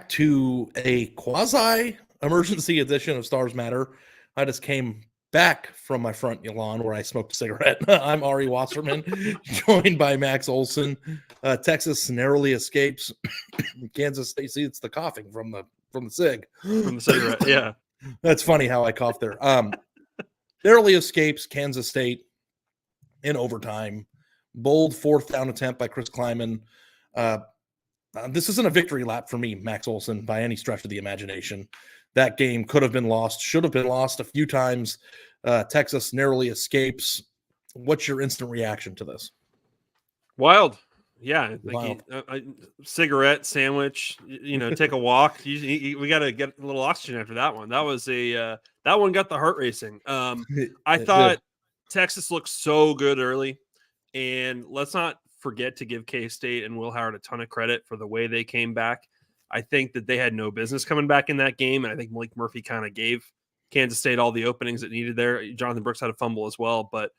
to a quasi emergency edition of Stars Matter. I just came back from my front lawn where I smoked a cigarette. I'm Ari Wasserman, joined by Max Olson. Texas narrowly escapes Kansas State. See, it's the coughing from the cig. From the cigarette, yeah. That's funny how I coughed there. Narrowly escapes Kansas State in overtime. Bold fourth down attempt by Chris Kleiman. This isn't a victory lap for me, Max Olson, by any stretch of the imagination. That game could have been lost, should have been lost a few times. Texas narrowly escapes. What's your instant reaction to this? Wild. Yeah. Wild. Cigarette, sandwich, take a walk. We got to get a little oxygen after that one. That was that one got the heart racing. I thought Texas looked so good early. And let's not forget to give K-State and Will Howard a ton of credit for the way they came back. I think that they had no business coming back in that game, and I think Malik Murphy kind of gave Kansas State all the openings it needed there. Jonathan Brooks had a fumble as well, but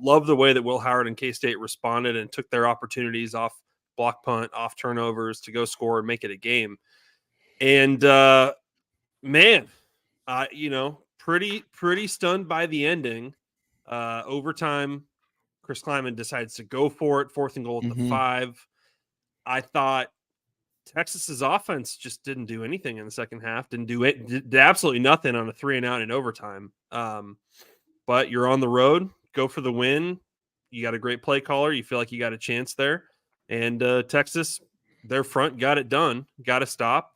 love the way that Will Howard and K-State responded and took their opportunities off block punt, off turnovers to go score and make it a game. And, pretty stunned by the ending. Overtime, Chris Kleiman decides to go for it, 4th and goal at the 5. I thought Texas's offense just didn't do anything in the second half. Did absolutely nothing on a 3-and-out in overtime. But you're on the road, go for the win. You got a great play caller. You feel like you got a chance there. And Texas, their front got it done, got to stop.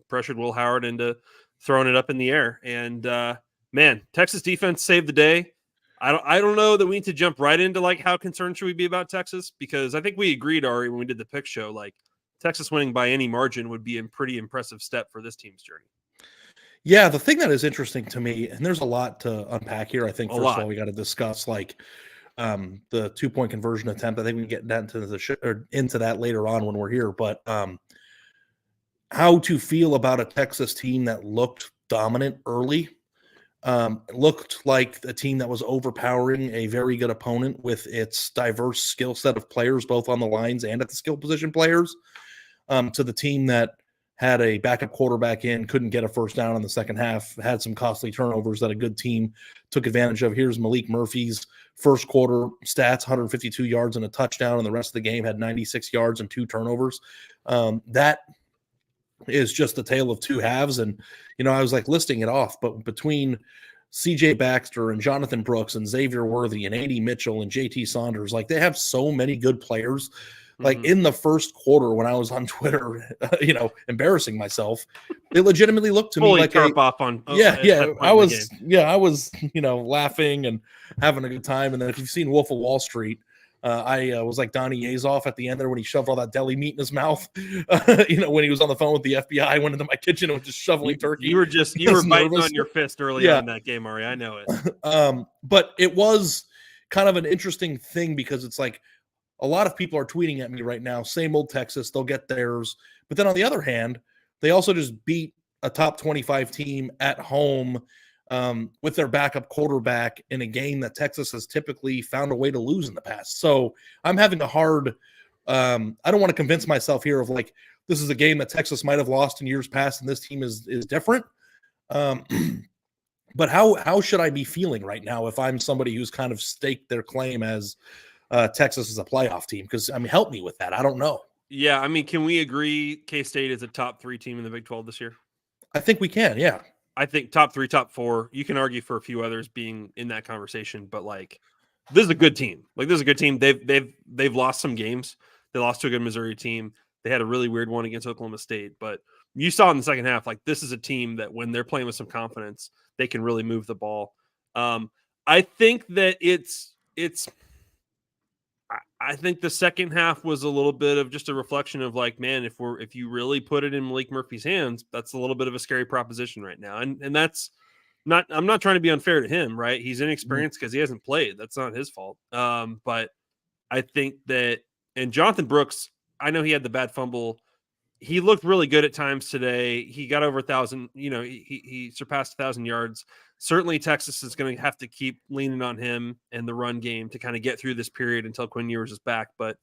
Pressured Will Howard into throwing it up in the air. And Texas defense saved the day. I don't know that we need to jump right into like how concerned should we be about Texas, because I think we agreed, Ari, when we did the pick show, like Texas winning by any margin would be a pretty impressive step for this team's journey. Yeah, the thing that is interesting to me, and there's a lot to unpack here. I think first of all we got to discuss like the 2-point conversion attempt. I think we can get into that later on when we're here. But how to feel about a Texas team that looked dominant early. Looked like a team that was overpowering a very good opponent with its diverse skill set of players, both on the lines and at the skill position players, to the team that had a backup quarterback in, couldn't get a first down in the second half, had some costly turnovers that a good team took advantage of. Here's Malik Murphy's first quarter stats: 152 yards and a touchdown, and the rest of the game had 96 yards and 2 turnovers. That is just a tale of two halves. And, I was like listing it off, but between CJ Baxter and Jonathan Brooks and Xavier Worthy and A.D. Mitchell and JT Saunders, like they have so many good players. Like in the first quarter when I was on Twitter, embarrassing myself, it legitimately looked to me like I was laughing and having a good time. And then if you've seen Wolf of Wall Street, I was like Donnie Azoff at the end there when he shoved all that deli meat in his mouth. When he was on the phone with the FBI, I went into my kitchen and was just shoveling turkey. You were biting on your fist early on in that game, Ari. I know it. But it was kind of an interesting thing because it's like a lot of people are tweeting at me right now, same old Texas, they'll get theirs. But then on the other hand, they also just beat a top 25 team at home with their backup quarterback in a game that Texas has typically found a way to lose in the past. So I'm having a hard I don't want to convince myself here of like, this is a game that Texas might have lost in years past and this team is different. But how should I be feeling right now if I'm somebody who's kind of staked their claim as Texas is a playoff team? Because, help me with that. I don't know. Yeah, can we agree K-State is a top 3 team in the Big 12 this year? I think we can, yeah. I think top 3, top 4. You can argue for a few others being in that conversation, but like this is a good team. Like this is a good team. They've lost some games. They lost to a good Missouri team. They had a really weird one against Oklahoma State, but you saw in the second half, like this is a team that when they're playing with some confidence, they can really move the ball. I think that I think the second half was a little bit of just a reflection of like, man, if you really put it in Malik Murphy's hands, that's a little bit of a scary proposition right now. And that's not, I'm not trying to be unfair to him, right? He's inexperienced because he hasn't played. That's not his fault. But I think that, and Jonathan Brooks, I know he had the bad fumble. He looked really good at times today. He got over 1,000, he surpassed 1,000 yards. Certainly Texas is going to have to keep leaning on him and the run game to kind of get through this period until Quinn Ewers is back. But,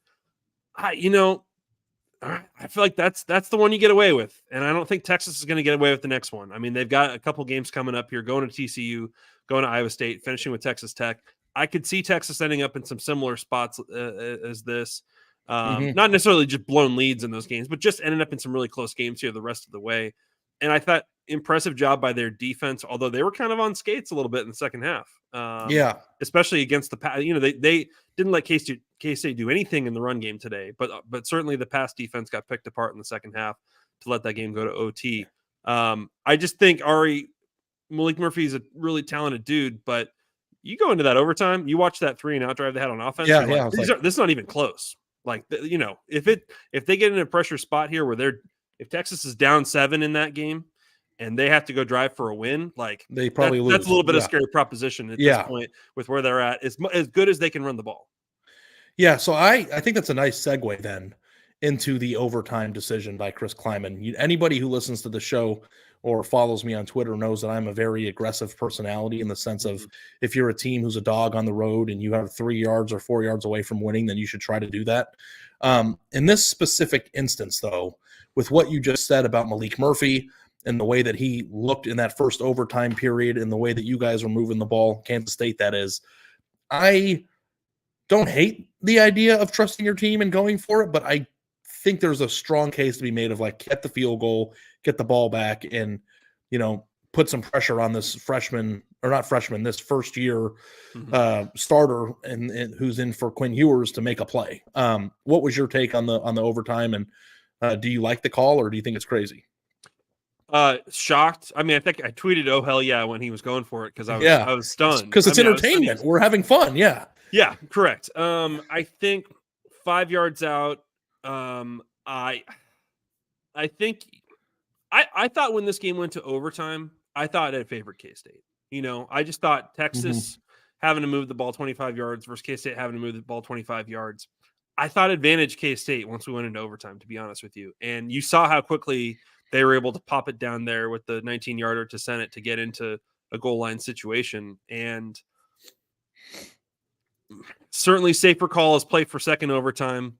I feel like that's the one you get away with, and I don't think Texas is going to get away with the next one. I mean, they've got a couple games coming up here, going to TCU, going to Iowa State, finishing with Texas Tech. I could see Texas ending up in some similar spots as this. Not necessarily just blown leads in those games, but just ended up in some really close games here the rest of the way. And I thought impressive job by their defense, although they were kind of on skates a little bit in the second half. Especially against the pass. They didn't let K-State do anything in the run game today, but certainly the pass defense got picked apart in the second half to let that game go to OT. I just think Malik Murphy is a really talented dude, but you go into that overtime, you watch that 3-and-out drive they had on offense. This is not even close. Like, if they get in a pressure spot here where if Texas is down 7 in that game and they have to go drive for a win, like they probably lose. That's a little bit of scary proposition at this point with where they're at. It's as good as they can run the ball. Yeah, so I think that's a nice segue then into the overtime decision by Chris Klieman. Anybody who listens to the show or follows me on Twitter knows that I'm a very aggressive personality in the sense of if you're a team who's a dog on the road and you have 3 yards or 4 yards away from winning, then you should try to do that. In this specific instance, though, with what you just said about Malik Murphy and the way that he looked in that first overtime period and the way that you guys were moving the ball, Kansas State that is, I don't hate the idea of trusting your team and going for it, but I think there's a strong case to be made of like get the field goal, get the ball back, and put some pressure on this this first year starter and who's in for Quinn Ewers to make a play. What was your take on the overtime, and do you like the call or do you think it's crazy? Shocked. I mean, I think I tweeted, "Oh hell yeah," when he was going for it because I was stunned because it's entertainment. We're having fun. Yeah, correct. I think 5 yards out. I think I thought when this game went to overtime, I thought it favored K-State. I just thought Texas having to move the ball 25 yards versus K-State having to move the ball 25 yards. I thought advantage K-State once we went into overtime, to be honest with you. And you saw how quickly they were able to pop it down there with the 19-yarder to send it to get into a goal line situation. And certainly safer call is play for second overtime.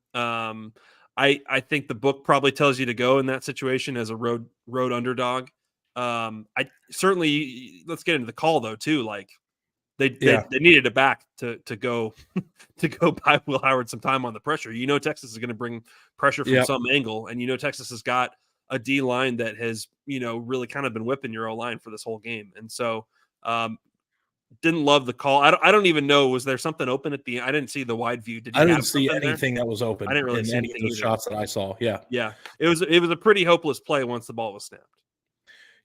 I think the book probably tells you to go in that situation as a road underdog. I certainly let's get into the call though too. Like they needed it back to go buy Will Howard some time on the pressure. Texas is going to bring pressure from some angle, and Texas has got a D line that has really kind of been whipping your O line for this whole game, and so didn't love the call. I don't even know. Was there something open at the end? I didn't see the wide view. I didn't see anything that was open. I didn't really see any of the shots that I saw. Yeah. It was a pretty hopeless play once the ball was snapped.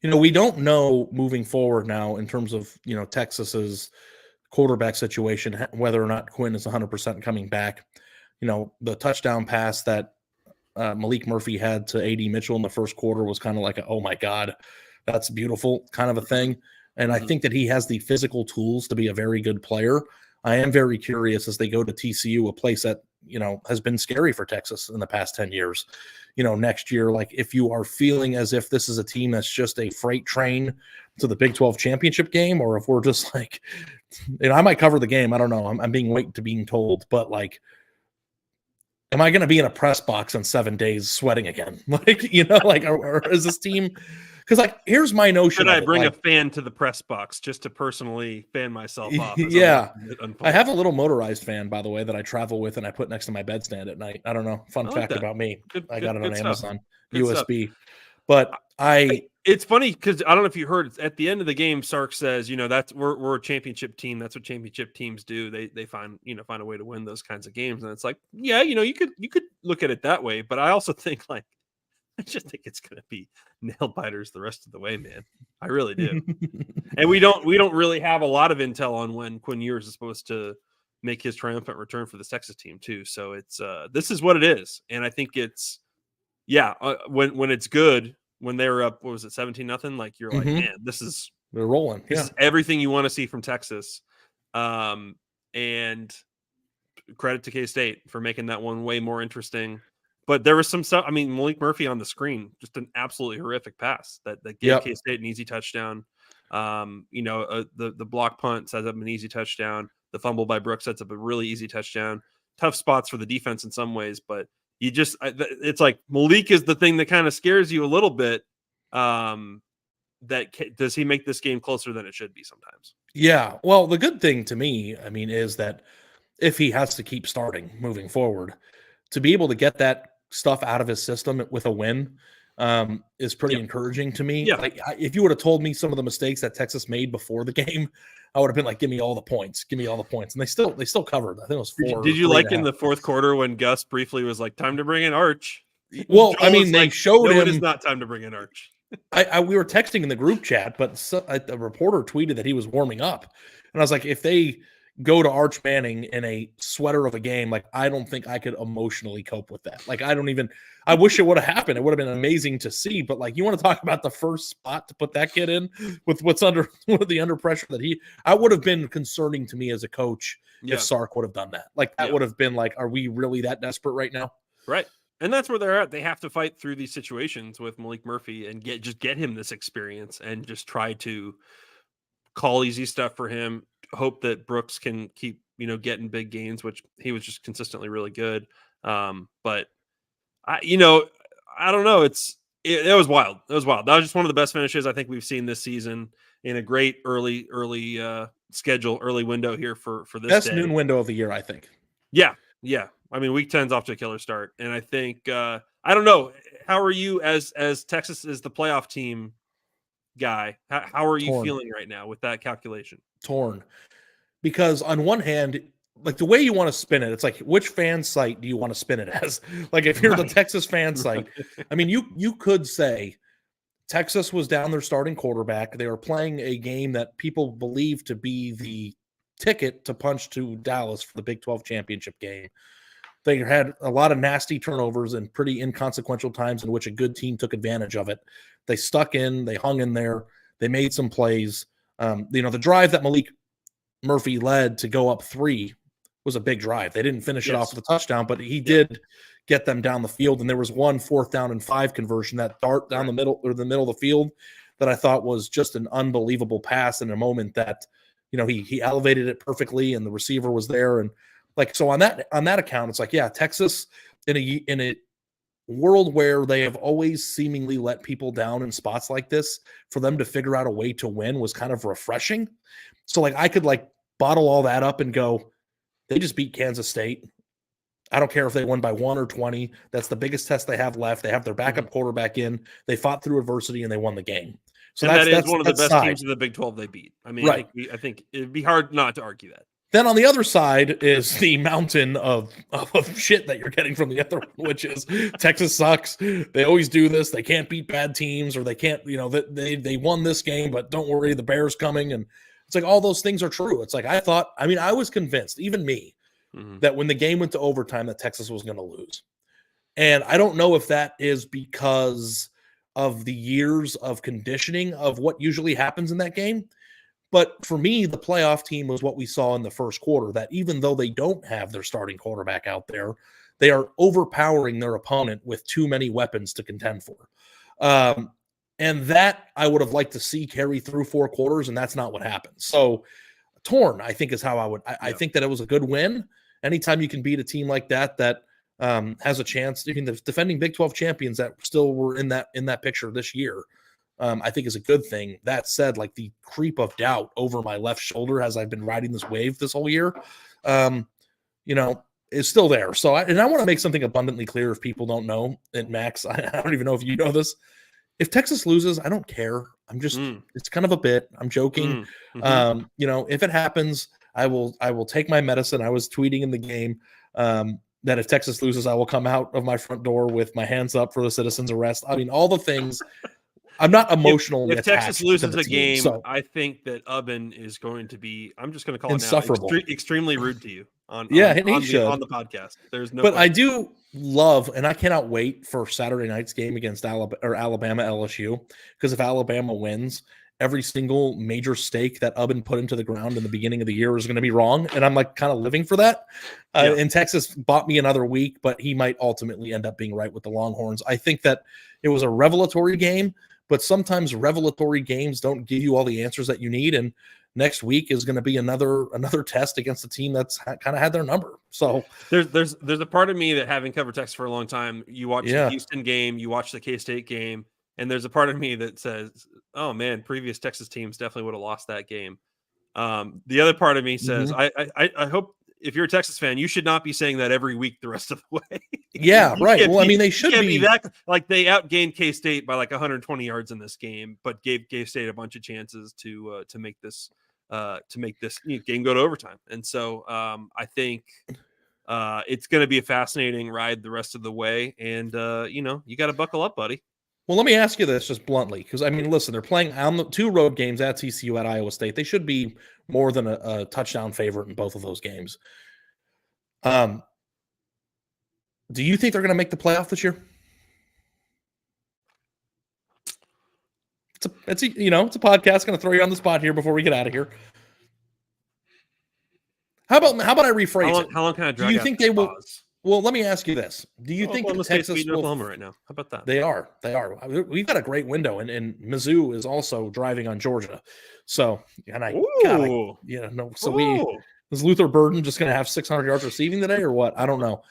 We don't know moving forward now in terms of, Texas's quarterback situation, whether or not Quinn is 100% coming back. The touchdown pass that Malik Murphy had to A.D. Mitchell in the first quarter was kind of like, oh my God, that's beautiful kind of a thing. And I think that he has the physical tools to be a very good player. I am very curious as they go to TCU, a place that, has been scary for Texas in the past 10 years. Next year, like if you are feeling as if this is a team that's just a freight train to the Big 12 championship game, or if we're just like, I might cover the game. I don't know. I'm being told, but like, am I going to be in a press box in 7 days sweating again? Or is this team... Because, here's my notion. Should I bring a fan to the press box just to personally fan myself off? Yeah. I have a little motorized fan, by the way, that I travel with and I put next to my bedstand at night. I don't know. Fun fact about me. I got it on Amazon. USB. But it's funny because I don't know if you heard at the end of the game, Sark says, that's we're a championship team. That's what championship teams do. They find a way to win those kinds of games. And it's like, yeah, you could look at it that way. But I also think I just think it's going to be nail biters the rest of the way, man. I really do. And we don't really have a lot of intel on when Quinn Ewers is supposed to make his triumphant return for the Texas team too. So it's this is what it is. And I think it's when it's good, when they were up, what was it, 17-0? Like you're like, man, they're rolling. This is everything you want to see from Texas. And credit to K-State for making that one way more interesting. But there was some stuff. I mean, Malik Murphy on the screen, just an absolutely horrific pass that gave K-State an easy touchdown. The block punt sets up an easy touchdown. The fumble by Brooks sets up a really easy touchdown. Tough spots for the defense in some ways, but it's like Malik is the thing that kind of scares you a little bit. Does he make this game closer than it should be sometimes? Yeah. Well, the good thing to me, I mean, is that if he has to keep starting moving forward, to be able to get that stuff out of his system with a win is pretty encouraging to me. Yeah. Like if you would have told me some of the mistakes that Texas made before the game, I would have been like, give me all the points. Give me all the points. And they still covered. I think it was 4. Did you like in the fourth quarter when Gus briefly was like, time to bring in Arch? Well, Joel, I mean, they showed him. It is not time to bring in Arch. We were texting in the group chat, but a reporter tweeted that he was warming up. And I was like, if they go to Arch Manning in a sweater of a game, like, I don't think I could emotionally cope with that. Like, I wish it would have happened. It would have been amazing to see. But, like, you want to talk about the first spot to put that kid in with the under pressure that I would have been concerning to me as a coach if Sark would have done that. Like, that would have been like, are we really that desperate right now? Right. And that's where they're at. They have to fight through these situations with Malik Murphy and get him this experience and just try to call easy stuff for him. Hope that Brooks can keep, getting big gains, which he was just consistently really good. But I don't know. It was wild. It was wild. That was just one of the best finishes I think we've seen this season in a great early schedule, early window here for this best day. Noon window of the year, I think. Yeah. Yeah. I mean, week 10's off to a killer start. And I think, I don't know. How are you as Texas is the playoff team guy? How are you feeling right now with that calculation? Torn. Because on one hand, like the way you want to spin it, it's like, which fan site do you want to spin it as? Like if you're the Texas fan site, I mean, you could say Texas was down their starting quarterback. They were playing a game that people believe to be the ticket to punch to Dallas for the Big 12 championship game. They had a lot of nasty turnovers and pretty inconsequential times in which a good team took advantage of it. They stuck in, they hung in there, they made some plays. The drive that Malik Murphy led to go up 3 was a big drive. They didn't finish it off with a touchdown, but he did get them down the field. And there was one 4th down and 5 conversion, that dart down the middle of the field, that I thought was just an unbelievable pass in a moment that, he elevated it perfectly and the receiver was there. And like, so on that account, it's like, yeah, Texas in a world where they have always seemingly let people down in spots like this, for them to figure out a way to win was kind of refreshing. So like, I could like bottle all that up and go, they just beat Kansas State. I don't care if they won by 1 or 20. That's the biggest test they have left. They have their backup quarterback in. They fought through adversity and they won the game. So that's one of the best teams in the Big 12 they beat. I mean, right. I think it'd be hard not to argue that. Then on the other side is the mountain of shit that you're getting from the other one, which is Texas sucks. They always do this. They can't beat bad teams, or they can't, they won this game, but don't worry, the Bears coming. And it's like all those things are true. It's like I was convinced, even me, that when the game went to overtime that Texas was going to lose. And I don't know if that is because of the years of conditioning of what usually happens in that game. But for me, the playoff team was what we saw in the first quarter, that even though they don't have their starting quarterback out there, they are overpowering their opponent with too many weapons to contend for. And that I would have liked to see carry through 4 quarters, and that's not what happened. So torn, I think, is how I would. I think that it was a good win. Anytime you can beat a team like that has a chance, the defending Big 12 champions that still were in that picture this year, I think is a good thing. That said, like the creep of doubt over my left shoulder as I've been riding this wave this whole year, is still there. So I want to make something abundantly clear if people don't know. And Max, I don't even know if you know this. If Texas loses, I don't care. I'm just, it's kind of a bit. I'm joking. If it happens, I will take my medicine. I was tweeting in the game that if Texas loses, I will come out of my front door with my hands up for the citizen's arrest. I mean, all the things. I'm not emotionally if Texas loses a game, so I think that Ubben is going to be, I'm just going to call insufferable. it now, extremely rude to you on the podcast. There's no question. I do love, and I cannot wait for Saturday night's game against Alabama LSU, because if Alabama wins, every single major stake that Ubben put into the ground in the beginning of the year is going to be wrong. And I'm like kind of living for that. And Texas bought me another week, but he might ultimately end up being right with the Longhorns. I think that it was a revelatory game, but sometimes revelatory games don't give you all the answers that you need. And next week is going to be another test against a team that's kind of had their number. So there's a part of me that, having covered Texas for a long time, you watch the Houston game, you watch the K-State game, and there's a part of me that says, oh man, previous Texas teams definitely would have lost that game. The other part of me says, I hope, if you're a Texas fan, you should not be saying that every week the rest of the way. Yeah, right. Well, I mean, they should be that, like, they outgained K-State by like 120 yards in this game, but gave K-State a bunch of chances to make this game go to overtime. And so I think it's going to be a fascinating ride the rest of the way. And you got to buckle up, buddy. Well, let me ask you this just bluntly, because I mean, listen, they're playing on the 2 road games at TCU, at Iowa State. They should be more than a touchdown favorite in both of those games. Do you think they're going to make the playoff this year? It's a podcast. Going to throw you on the spot here before we get out of here. How about I rephrase it? How long can I drag? Do you think they will? Well, let me ask you this: do you think that Texas will? Oklahoma right now? How about that? They are. We've got a great window, and Mizzou is also driving on Georgia. So, and is Luther Burden just going to have 600 yards receiving today, or what? I don't know.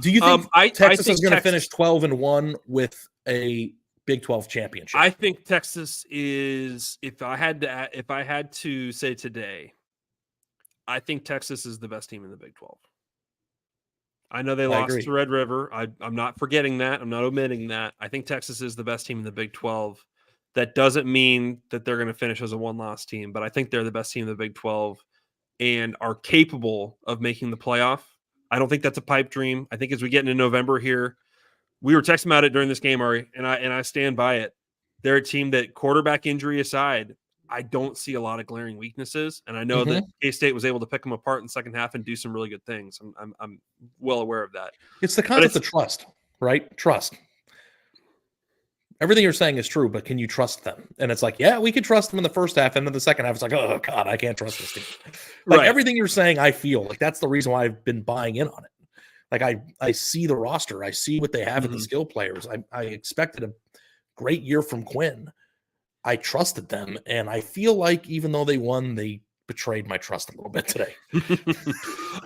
Do you think Texas is going to finish 12-1 with a Big 12 championship? I think Texas is. If I had to say today, I think Texas is the best team in the Big 12. I know they lost to Red River. I'm not forgetting that. I'm not omitting that. I think Texas is the best team in the Big 12. That doesn't mean that they're going to finish as a one-loss team, but I think they're the best team in the Big 12 and are capable of making the playoff. I don't think that's a pipe dream. I think as we get into November here, we were texting about it during this game, Ari, and I stand by it. They're a team that, quarterback injury aside, I don't see a lot of glaring weaknesses, and I know that K-State was able to pick them apart in the second half and do some really good things. I'm well aware of that. It's the concept of trust, right? Trust. Everything you're saying is true, but can you trust them? And it's like, yeah, we could trust them in the first half, and then the second half, it's like, oh God, I can't trust this team. Like everything you're saying, I feel like that's the reason why I've been buying in on it. Like I see the roster, I see what they have in the skill players. I expected a great year from Quinn. I trusted them, and I feel like even though they won, they betrayed my trust a little bit today.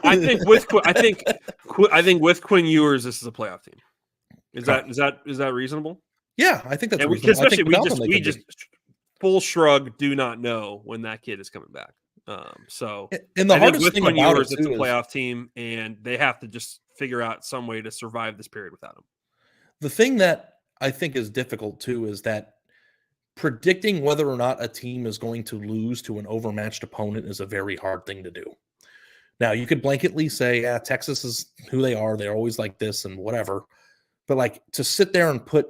I think with Quinn Ewers, this is a playoff team. Is that reasonable? Yeah, I think that's reasonable. Especially we just full shrug, do not know when that kid is coming back. So and the hardest thing Quinn about Ewers, it's a playoff team, and they have to just figure out some way to survive this period without him. The thing that I think is difficult too is that predicting whether or not a team is going to lose to an overmatched opponent is a very hard thing to do. Now, you could blanketly say, yeah, Texas is who they are. They're always like this and whatever. But like to sit there and put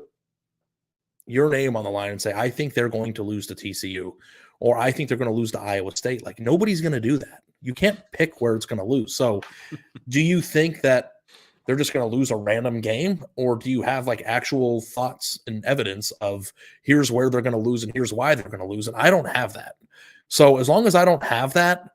your name on the line and say, I think they're going to lose to TCU, or I think they're going to lose to Iowa State. Like nobody's going to do that. You can't pick where it's going to lose. So do you think that they're just going to lose a random game, or do you have like actual thoughts and evidence of here's where they're going to lose and here's why they're going to lose? And I don't have that. So as long as I don't have that,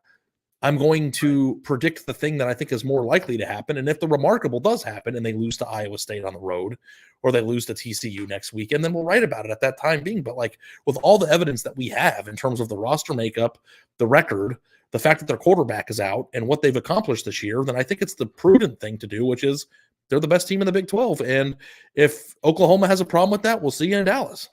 I'm going to predict the thing that I think is more likely to happen. And if the remarkable does happen and they lose to Iowa State on the road, or they lose to TCU next week, and then we'll write about it at that time being. But like with all the evidence that we have in terms of the roster makeup, the record, the fact that their quarterback is out, and what they've accomplished this year, then I think it's the prudent thing to do, which is they're the best team in the Big 12. And if Oklahoma has a problem with that, we'll see you in Dallas.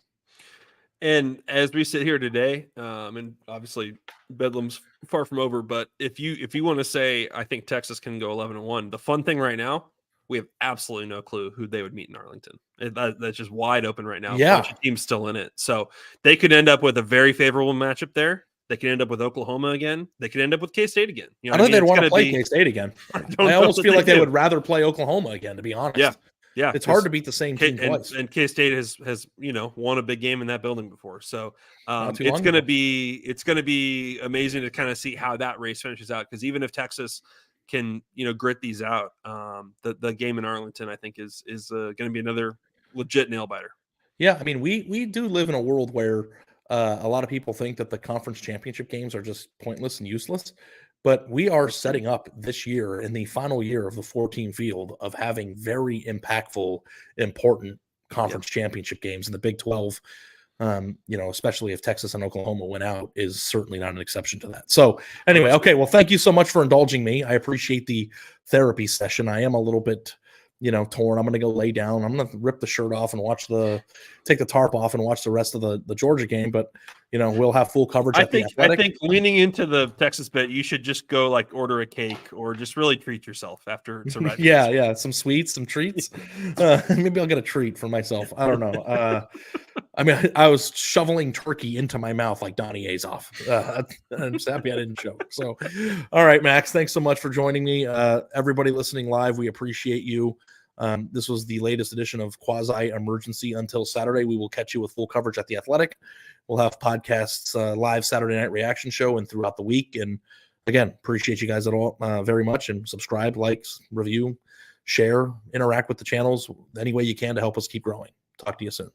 And as we sit here today, and obviously Bedlam's far from over, but if you want to say, I think Texas can go 11-1, the fun thing right now, we have absolutely no clue who they would meet in Arlington. That's just wide open right now. Yeah. A bunch of teams still in it. So they could end up with a very favorable matchup there. They could end up with Oklahoma again. They could end up with K-State again. You know I don't think they'd want to play K-State again. I almost feel like they would rather play Oklahoma again, to be honest. Yeah. It's hard to beat the same team twice. And K-State has won a big game in that building before. So it's going to be amazing to kind of see how that race finishes out, because even if Texas can grit these out, the game in Arlington I think is going to be another legit nail biter. Yeah, I mean we do live in a world where a lot of people think that the conference championship games are just pointless and useless, but we are setting up this year in the final year of the 4-team field of having very impactful, important conference championship games in the Big 12. Especially if Texas and Oklahoma went out, is certainly not an exception to that. So anyway, okay, well, thank you so much for indulging me. I appreciate the therapy session. I am a little bit, torn. I'm going to go lay down. I'm going to rip the shirt off and take the tarp off and watch the rest of the Georgia game. But, we'll have full coverage. I think leaning into the Texas bet, you should just go order a cake or just really treat yourself after surviving. Yeah. Some sweets, some treats. Maybe I'll get a treat for myself. I don't know. I was shoveling turkey into my mouth like Donnie Azoff. I'm just happy I didn't choke. So, all right, Max, thanks so much for joining me. Everybody listening live, we appreciate you. This was the latest edition of Quasi Emergency Until Saturday. We will catch you with full coverage at The Athletic. We'll have podcasts, live Saturday night reaction show and throughout the week. And again, appreciate you guys all very much. And subscribe, likes, review, share, interact with the channels any way you can to help us keep growing. Talk to you soon.